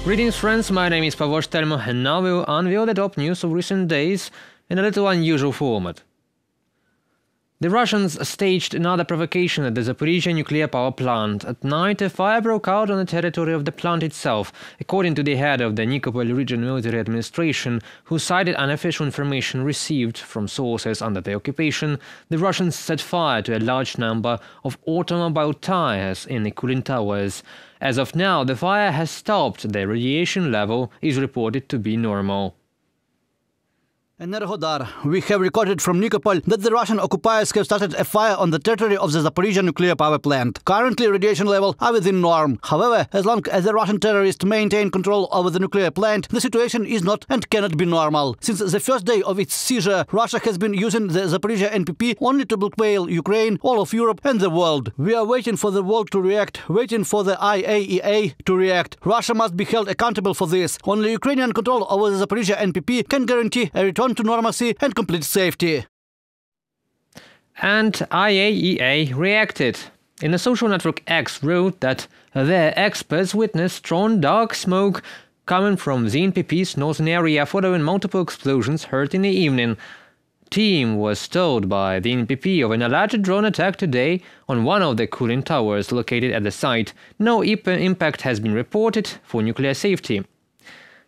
Greetings friends, my name is Telmo, and now we'll unveil the top news of recent days in a little unusual format. The Russians staged another provocation at the Zaporizhzhia nuclear power plant. At night, a fire broke out on the territory of the plant itself, according to the head of the Nikopol region military administration, who cited unofficial information received from sources under the occupation. The Russians set fire to a large number of automobile tyres in the cooling towers. As of now, the fire has stopped. The radiation level is reported to be normal. Enerhodar. We have recorded from Nikopol that the Russian occupiers have started a fire on the territory of the Zaporizhzhia nuclear power plant. Currently, radiation levels are within norm. However, as long as the Russian terrorists maintain control over the nuclear plant, the situation is not and cannot be normal. Since the first day of its seizure, Russia has been using the Zaporizhzhia NPP only to blackmail Ukraine, all of Europe and the world. We are waiting for the world to react, waiting for the IAEA to react. Russia must be held accountable for this. Only Ukrainian control over the Zaporizhzhia NPP can guarantee a return to normalcy and complete safety. And IAEA reacted. In the social network X wrote that their experts witnessed strong dark smoke coming from the NPP's northern area following multiple explosions heard in the evening. Team was told by the NPP of an alleged drone attack today on one of the cooling towers located at the site. No impact has been reported for nuclear safety.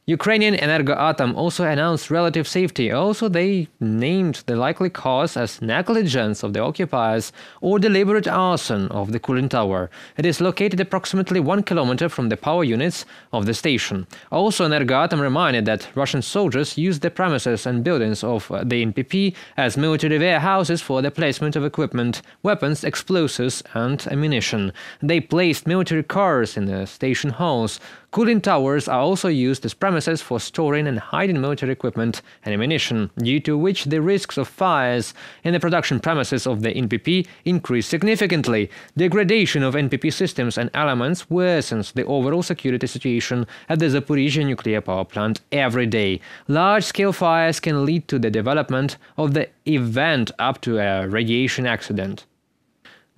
Ukrainian Energoatom also announced relative safety. Also, they named the likely cause as negligence of the occupiers or deliberate arson of the cooling tower. It is located approximately 1 kilometer from the power units of the station. Also, Energoatom reminded that Russian soldiers used the premises and buildings of the NPP as military warehouses for the placement of equipment, weapons, explosives and ammunition. They placed military cars in the station halls. Cooling towers are also used as premises for storing and hiding military equipment and ammunition, due to which the risks of fires in the production premises of the NPP increase significantly. Degradation of NPP systems and elements worsens the overall security situation at the Zaporizhzhia nuclear power plant every day. Large-scale fires can lead to the development of the event up to a radiation accident.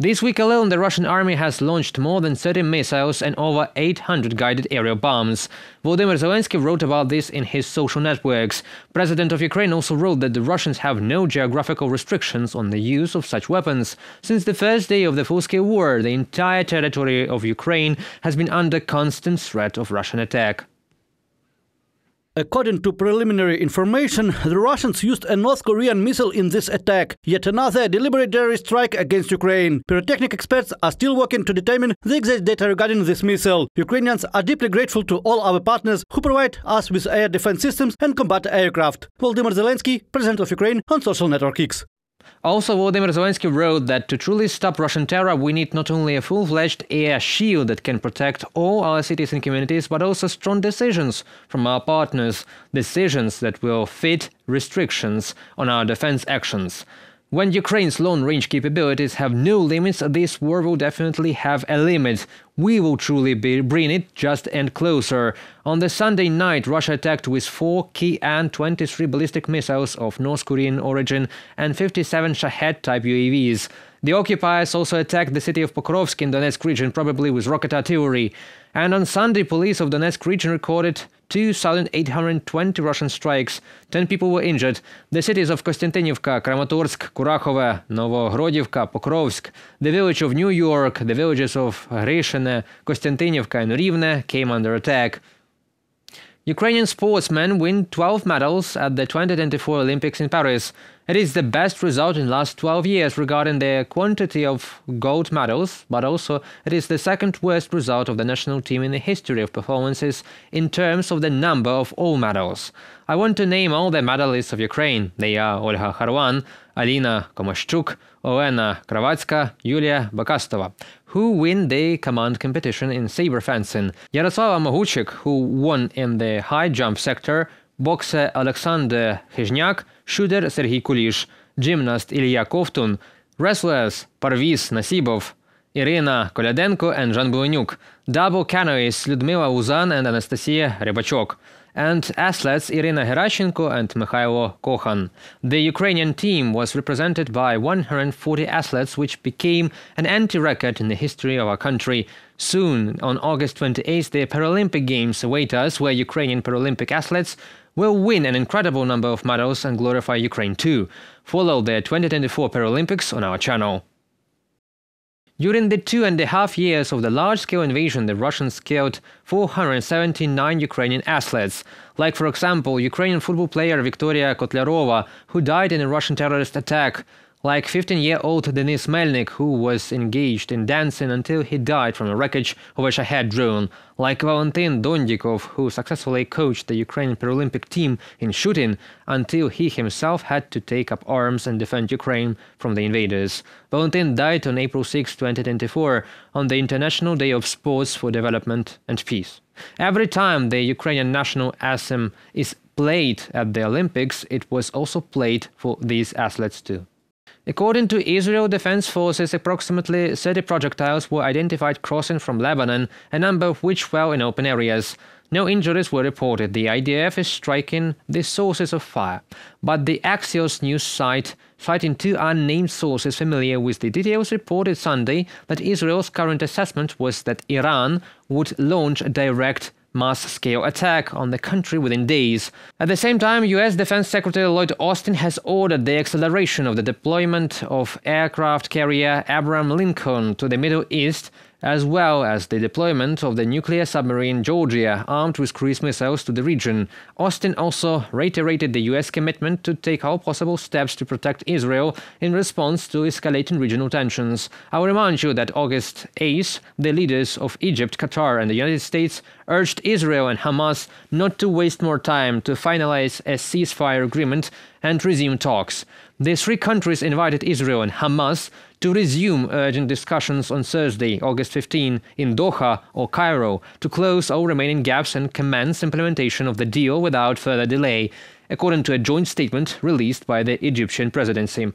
This week alone, the Russian army has launched more than 30 missiles and over 800 guided aerial bombs. Volodymyr Zelensky wrote about this in his social networks. President of Ukraine also wrote that the Russians have no geographical restrictions on the use of such weapons. Since the first day of the full-scale war, the entire territory of Ukraine has been under constant threat of Russian attack. According to preliminary information, the Russians used a North Korean missile in this attack, yet another deliberate terrorist strike against Ukraine. Pyrotechnic experts are still working to determine the exact data regarding this missile. Ukrainians are deeply grateful to all our partners who provide us with air defense systems and combat aircraft. Volodymyr Zelensky, President of Ukraine, on social network X. Also, Volodymyr Zelensky wrote that to truly stop Russian terror, we need not only a full-fledged air shield that can protect all our cities and communities, but also strong decisions from our partners, decisions that will fit restrictions on our defense actions. When Ukraine's long-range capabilities have no limits, this war will definitely have a limit. We will truly bring it just and closer. On the Sunday night, Russia attacked with 4 km2 ballistic missiles of North Korean origin and 57 Shahed-type UAVs. The occupiers also attacked the city of Pokrovsk in Donetsk region, probably with rocket artillery. And on Sunday, police of Donetsk region recorded 2,820 Russian strikes. 10 people were injured. The cities of Kostiantynivka, Kramatorsk, Kurakhove, Novogrodivka, Pokrovsk, the village of New York, the villages of Rishene, Kostiantynivka and Rivne came under attack. Ukrainian sportsmen win 12 medals at the 2024 Olympics in Paris. It is the best result in the last 12 years regarding the quantity of gold medals, but also it is the second worst result of the national team in the history of performances in terms of the number of all medals. I want to name all the medalists of Ukraine. They are Olga Kharwan, Alina Komashchuk, Olena Kravatska, Yulia Bakastova, who win the command competition in saber fencing, Yaroslava Moguchik, who won in the high jump sector, boxer Alexander Khizhniak, shooter Serhiy Kulish, gymnast Ilya Kovtun, wrestlers Parviz Nasibov, Irina Kolyadenko and Zhan Bulunyuk, double canoeists Lyudmila Uzan and Anastasia Rybachok. and athletes Irina Gerashchenko and Mikhailo Kokhan. The Ukrainian team was represented by 140 athletes, which became an anti-record in the history of our country. Soon, on August 28th, the Paralympic Games await us, where Ukrainian Paralympic athletes will win an incredible number of medals and glorify Ukraine too. Follow the 2024 Paralympics on our channel. During the 2.5 years of the large-scale invasion, the Russians killed 479 Ukrainian athletes, like, for example, Ukrainian football player Viktoria Kotlyarova, who died in a Russian terrorist attack, like 15-year-old Denis Melnik, who was engaged in dancing until he died from the wreckage of a Shahed drone, like Valentin Dondikov, who successfully coached the Ukrainian Paralympic team in shooting until he himself had to take up arms and defend Ukraine from the invaders. Valentin died on April 6, 2024, on the International Day of Sports for Development and Peace. Every time the Ukrainian national anthem is played at the Olympics, it was also played for these athletes too. According to Israel Defense Forces, approximately 30 projectiles were identified crossing from Lebanon, a number of which fell in open areas. No injuries were reported. The IDF is striking the sources of fire, but the Axios news site, citing two unnamed sources familiar with the details, reported Sunday that Israel's current assessment was that Iran would launch a direct mass-scale attack on the country within days. At the same time, U.S. Defense Secretary Lloyd Austin has ordered the acceleration of the deployment of aircraft carrier Abraham Lincoln to the Middle East, as well as the deployment of the nuclear submarine Georgia, armed with cruise missiles, to the region. Austin also reiterated the U.S. commitment to take all possible steps to protect Israel in response to escalating regional tensions. I will remind you that August 8th, the leaders of Egypt, Qatar and the United States urged Israel and Hamas not to waste more time to finalize a ceasefire agreement and resume talks. The three countries invited Israel and Hamas to resume urgent discussions on Thursday, August 15, in Doha or Cairo, to close all remaining gaps and commence implementation of the deal without further delay, according to a joint statement released by the Egyptian presidency.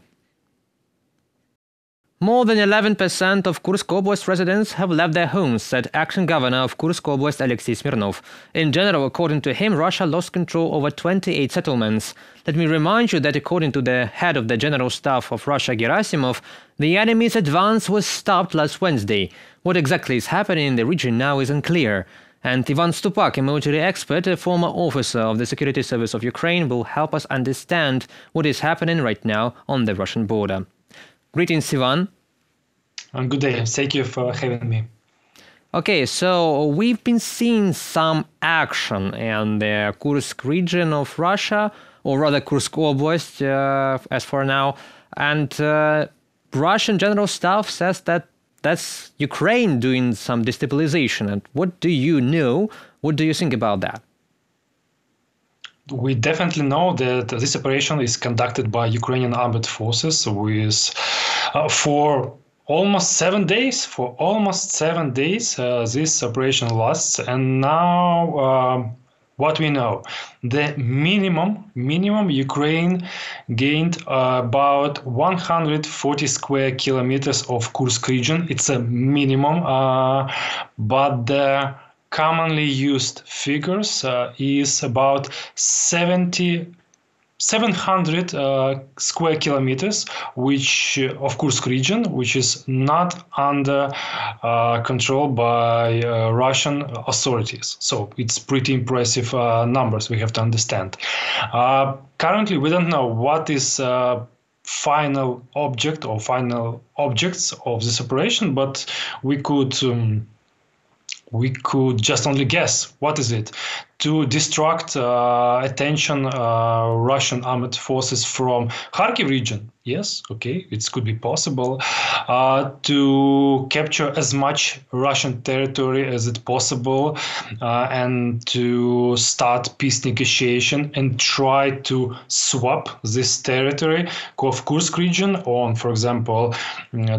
More than 11% of Kursk Oblast residents have left their homes, said acting governor of Kursk Oblast Alexei Smirnov. In general, according to him, Russia lost control over 28 settlements. Let me remind you that according to the head of the General Staff of Russia, Gerasimov, the enemy's advance was stopped last Wednesday. What exactly is happening in the region now is unclear. And Ivan Stupak, a military expert, a former officer of the Security Service of Ukraine, will help us understand what is happening right now on the Russian border. Greetings, Ivan. Good day. Thank you for having me. Okay, so we've been seeing some action in the Kursk region of Russia, or rather Kursk Oblast, as for now. And Russian General Staff says that that's Ukraine doing some destabilization. And what do you know? What do you think about that? We definitely know that this operation is conducted by Ukrainian Armed Forces with for almost 7 days. For almost 7 days, this operation lasts. And now, what we know, the minimum Ukraine gained about 140 square kilometers of Kursk region. It's a minimum, but the commonly used figures is about 700 square kilometers, which of Kursk region, which is not under control by Russian authorities. So it's pretty impressive numbers, we have to understand. Currently, we don't know what is final object or final objects of this operation, but we could just only guess. What is it? To distract attention Russian armed forces from Kharkiv region. Yes, okay, it could be possible. To capture as much Russian territory as it possible and to start peace negotiation and try to swap this territory of Kursk region on, for example,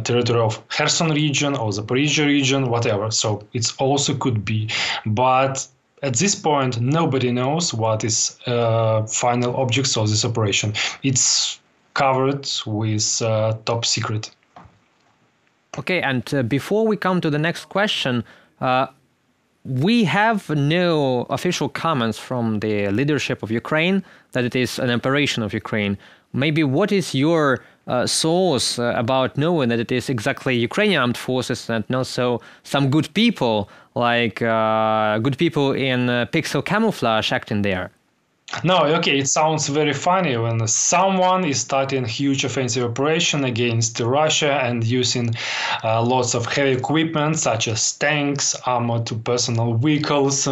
territory of Kherson region or Zaporizhzhia region, whatever. So it also could be. But at this point, nobody knows what is final objects of this operation. It's covered with top secret. Okay, and before we come to the next question, we have no official comments from the leadership of Ukraine that it is an operation of Ukraine. Maybe what is your source about knowing that it is exactly Ukrainian armed forces and not so some good people, like good people in pixel camouflage acting there? No, okay, it sounds very funny when someone is starting a huge offensive operation against Russia and using lots of heavy equipment such as tanks, armored personal vehicles,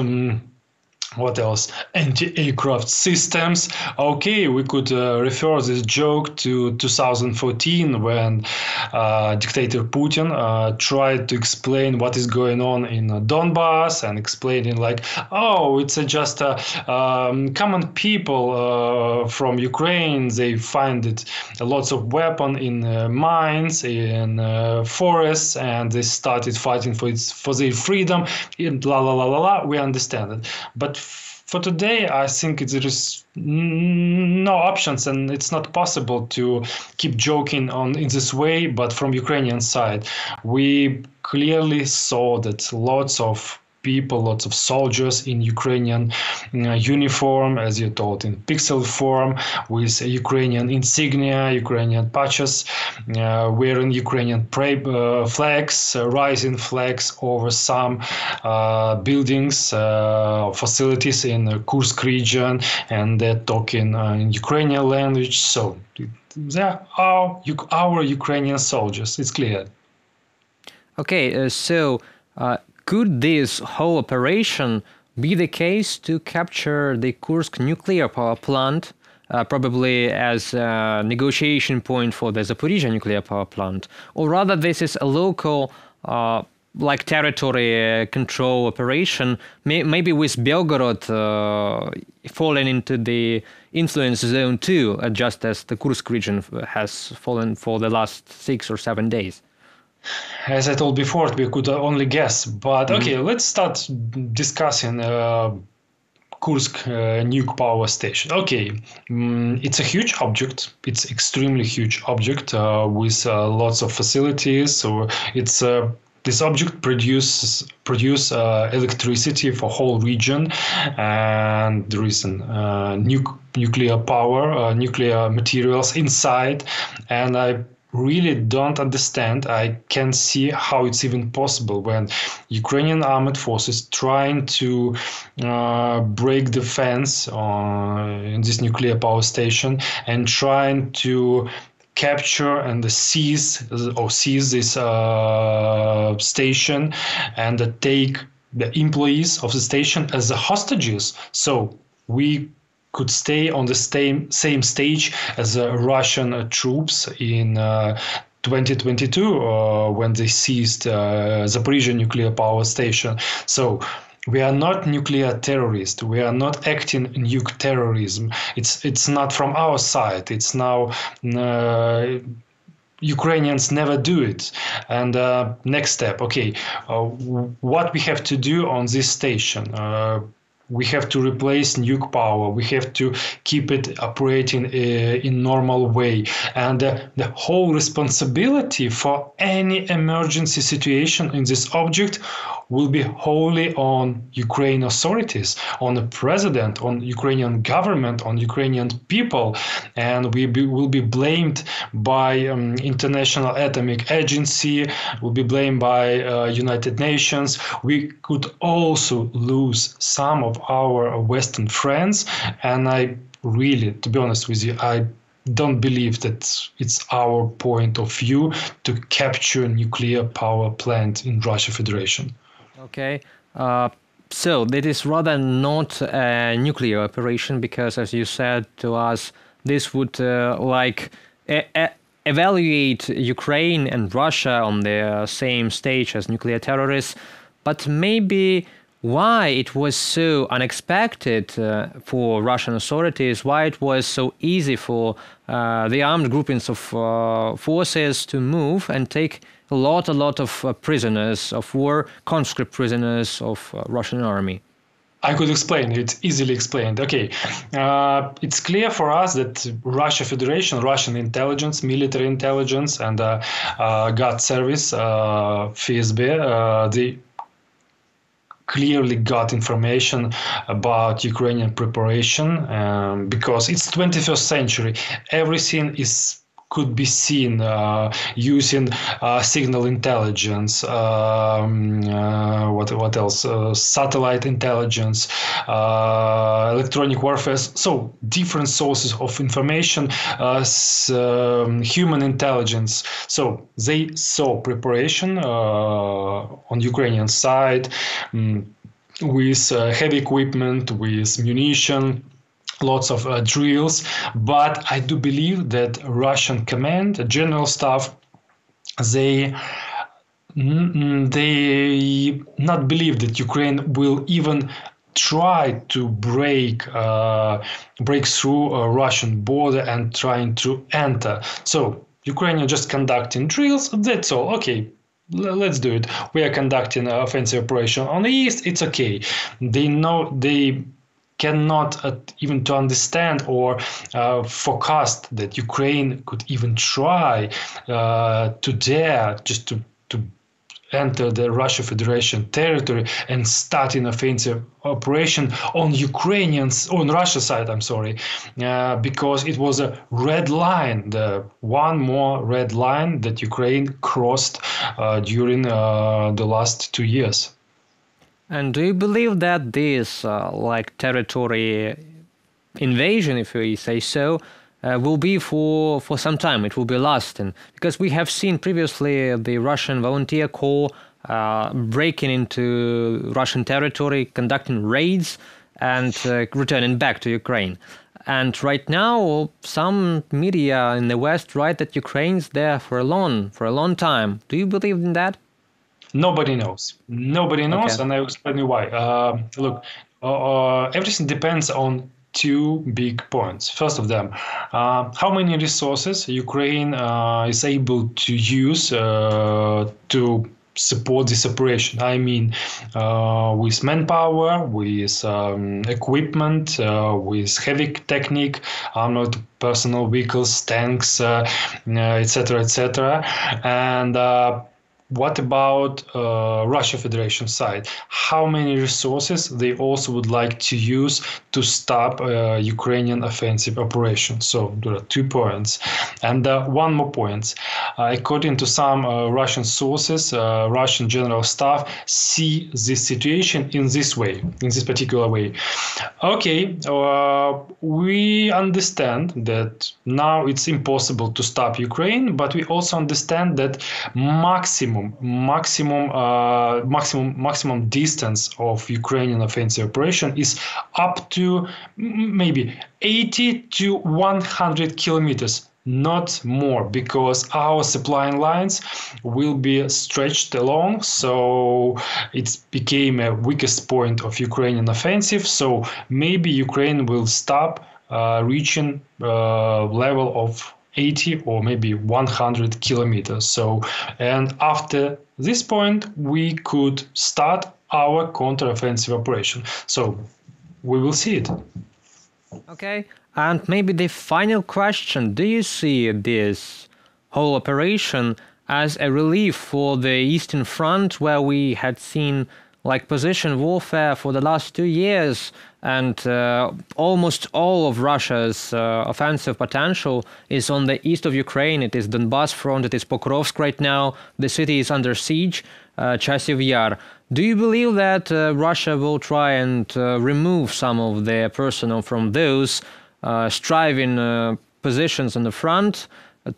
what else? Anti-aircraft systems. Okay, we could refer this joke to 2014 when dictator Putin tried to explain what is going on in Donbass and explaining like, oh, it's just common people from Ukraine. They find it lots of weapon in mines, in forests, and they started fighting for their freedom. La la la la la. We understand it, but for today, I think there is no options, and it's not possible to keep joking in this way. But from Ukrainian side, we clearly saw that lots of people, lots of soldiers in Ukrainian uniform, as you told, in pixel form, with Ukrainian insignia, Ukrainian patches, wearing Ukrainian flags, rising flags over some buildings, facilities in the Kursk region, and they're talking in Ukrainian language. So they are our Ukrainian soldiers. It's clear. Okay, so could this whole operation be the case to capture the Kursk nuclear power plant, probably as a negotiation point for the Zaporizhzhia nuclear power plant? Or rather, this is a local, like territory control operation, maybe with Belgorod falling into the influence zone too, just as the Kursk region has fallen for the last 6 or 7 days? As I told before, we could only guess. But okay, let's start discussing Kursk nuke power station. Okay, it's a huge object. It's extremely huge object with lots of facilities. So it's this object produce electricity for whole region, and there is nuclear power, nuclear materials inside, and I really don't understand. I can't see how it's even possible when Ukrainian Armed Forces trying to break the fence in this nuclear power station and trying to capture and seize this station and take the employees of the station as the hostages. So we could stay on the same stage as Russian troops in 2022 when they seized Zaporizhzhia nuclear power station. So we are not nuclear terrorists. We are not acting nuke terrorism. It's not from our side. It's now Ukrainians never do it. And next step, okay, what we have to do on this station? We have to replace nuke power. We have to keep it operating in normal way. And the whole responsibility for any emergency situation in this object will be wholly on Ukrainian authorities, on the president, on Ukrainian government, on Ukrainian people, and we will be blamed by International Atomic Agency, will be blamed by United Nations. We could also lose some of our Western friends, and I really, to be honest with you, I don't believe that it's our point of view to capture nuclear power plant in Russia Federation. Okay, so that is rather not a nuclear operation because, as you said to us, this would evaluate Ukraine and Russia on the same stage as nuclear terrorists. But maybe why it was so unexpected for Russian authorities, why it was so easy for the armed groupings of forces to move and take a lot of prisoners of war, conscript prisoners of Russian army. I could explain. It's easily explained. Okay, it's clear for us that Russia Federation, Russian intelligence, military intelligence, and guard service, FSB, they clearly got information about Ukrainian preparation, because it's 21st century. Everything could be seen using signal intelligence, what else? Satellite intelligence, electronic warfare. So different sources of information, human intelligence. So they saw preparation on Ukrainian side with heavy equipment, with munition, lots of drills, but I do believe that Russian command, general staff, they not believe that Ukraine will even try to break through a Russian border and trying to enter. So Ukrainians just conducting drills. That's all. Okay. Let's do it. We are conducting an offensive operation on the east. It's okay. They know they cannot even to understand or forecast that Ukraine could even try to dare just to enter the Russian Federation territory and start an offensive operation on Russia side, because it was a red line, the one more red line that Ukraine crossed during the last 2 years. And do you believe that this territory invasion, if we say so, will be for some time? It will be lasting, because we have seen previously the Russian volunteer corps breaking into Russian territory, conducting raids, and returning back to Ukraine. And right now, some media in the West write that Ukraine's there for a long time. Do you believe in that? Nobody knows. Nobody knows, okay. And I will explain you why. Look, everything depends on two big points. First of them, how many resources Ukraine is able to use to support this operation. I mean, with manpower, with equipment, with heavy technique, armored personal vehicles, tanks, etc., etc. And what about Russia Federation side? How many resources they also would like to use to stop Ukrainian offensive operation? So there are 2 points. And one more point. According to some Russian sources, Russian general staff see this situation in this way, in this particular way. Okay, we understand that now it's impossible to stop Ukraine, but we also understand that maximum distance of Ukrainian offensive operation is up to maybe 80 to 100 kilometers, not more, because our supply lines will be stretched along. So it became a weakest point of Ukrainian offensive. So maybe Ukraine will stop reaching level of 80 or maybe 100 kilometers. So, and after this point, we could start our counter-offensive operation. So we will see it. Okay. And maybe the final question, do you see this whole operation as a relief for the Eastern Front, where we had seen position warfare for the last 2 years, and almost all of Russia's offensive potential is on the east of Ukraine? It is Donbas front, it is Pokrovsk right now, the city is under siege, Chasiv Yar. Do you believe that Russia will try and remove some of their personnel from those striving positions on the front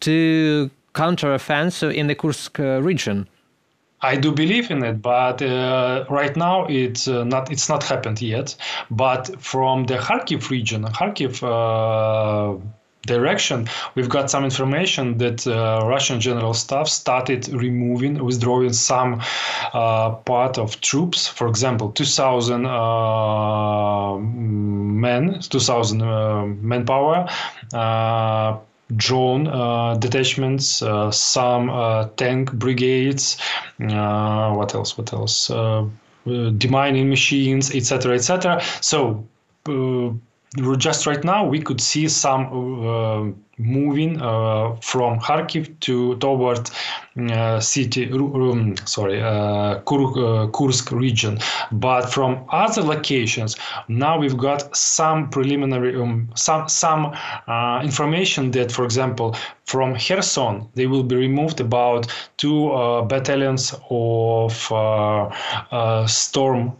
to counter-offensive in the Kursk region? I do believe in it, but right now it's not happened yet. But from the Kharkiv region, Kharkiv direction, we've got some information that Russian general staff started withdrawing some part of troops. For example, 2,000 manpower, drone detachments, some tank brigades, what else? Demining machines, etc., etc. So just right now we could see some moving from Kharkiv toward Kursk region, but from other locations now we've got some preliminary some information that, for example, from Kherson they will be removed about 2 battalions of storm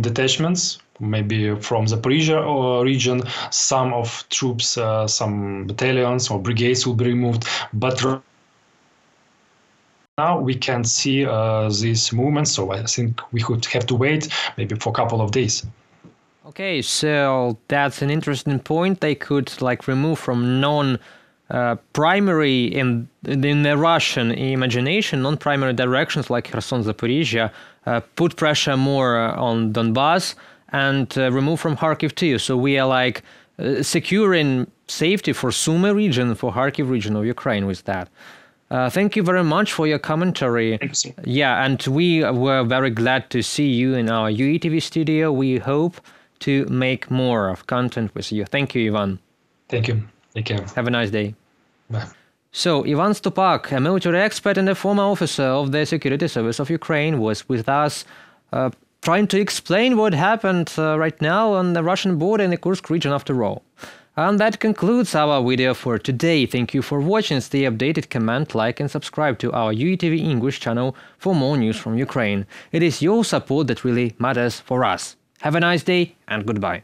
detachments, maybe from Zaporizhzhia region. Some of troops, some battalions or brigades will be removed, but now we can't see these movements, so I think we could have to wait maybe for a couple of days. Okay, so that's an interesting point. They could remove from non-primary in the Russian imagination, non-primary directions like Kherson, Zaporizhzhia, put pressure more on Donbass, and remove from Kharkiv too. So we are securing safety for Sumy region, for Kharkiv region of Ukraine with that. Thank you very much for your commentary. Yeah, and we were very glad to see you in our UATV studio. We hope to make more of content with you. Thank you, Ivan. Thank you. Take care. Have a nice day. Bye. So, Ivan Stupak, a military expert and a former officer of the Security Service of Ukraine, was with us trying to explain what happened right now on the Russian border in the Kursk region after all. And that concludes our video for today. Thank you for watching. Stay updated, comment, like and subscribe to our UATV English channel for more news from Ukraine. It is your support that really matters for us. Have a nice day and goodbye.